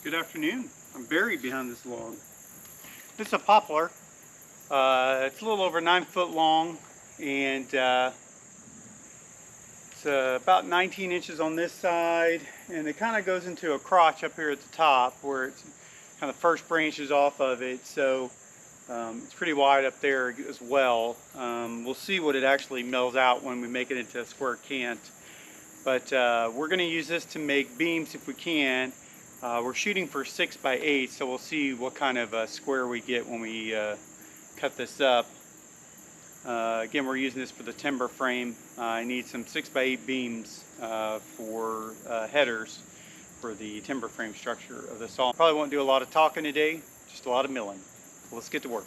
Good afternoon. I'm buried behind this log. This is a poplar. It's a little over 9 foot long, and it's about 19 inches on this side, and it kind of goes into a crotch up here at the top where it's kind of first branches off of it. So it's pretty wide up there as well. We'll see what it actually mills out when we make it into a square cant. But we're going to use this to make beams if we can. We're shooting for 6 by 8, so we'll see what kind of a square we get when we cut this up. Again, we're using this for the timber frame. I need some 6 by 8 beams for headers for the timber frame structure of the saw. Probably won't do a lot of talking today, just a lot of milling. So let's get to work.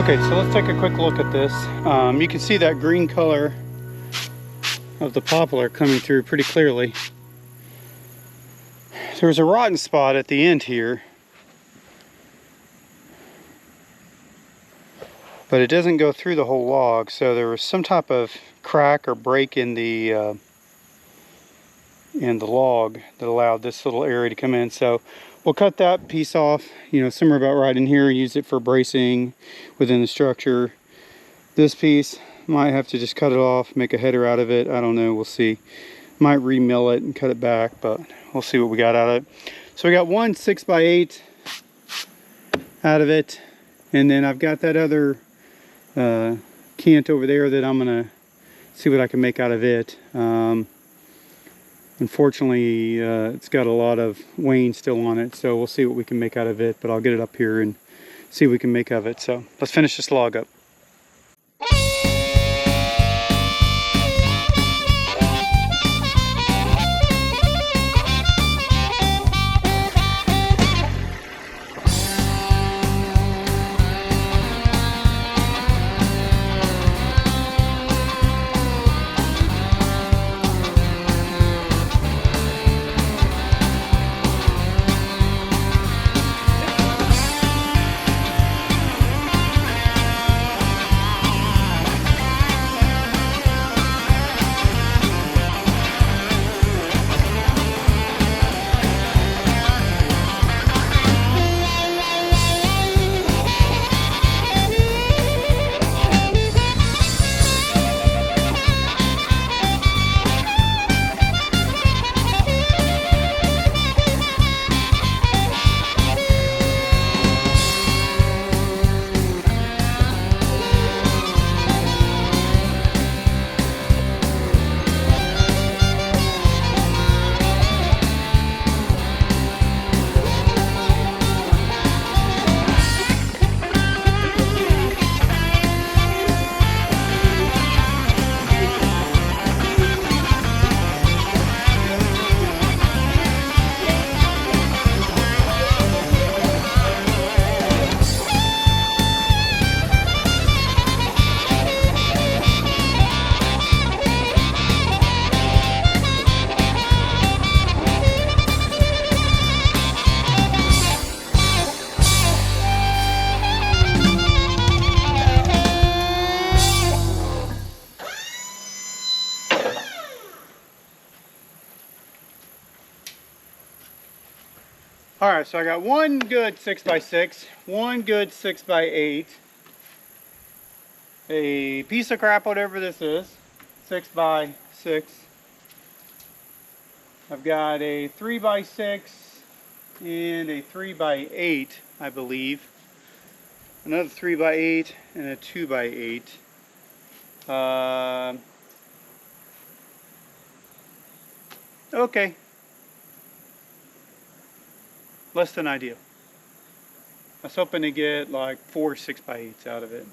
Okay, so let's take a quick look at this. You can see that green color of the poplar coming through pretty clearly. There's a rotten spot at the end here, but it doesn't go through the whole log, so there was some type of crack or break in the log that allowed this little area to come in. So we'll cut that piece off, you know, somewhere about right in here, and use it for bracing within the structure. This piece, might have to just cut it off, make a header out of it. I don't know, we'll see. Might re-mill it and cut it back, but we'll see what we got out of it. So we got one 6x8 out of it, and then I've got that other cant over there that I'm gonna see what I can make out of it. Unfortunately, it's got a lot of wane still on it, so we'll see what we can make out of it, but I'll get it up here and see what we can make of it. So let's finish this log up. Alright, so I got one good 6x6, one good 6x8, a piece of crap, whatever this is, 6x6. I've got a 3x6 and a 3x8, I believe. Another 3x8 and a 2x8. Okay. Less than ideal. I was hoping to get like 4 6x8s out of it,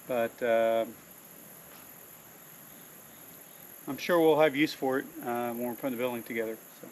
but I'm sure we'll have use for it when we're putting the building together. So.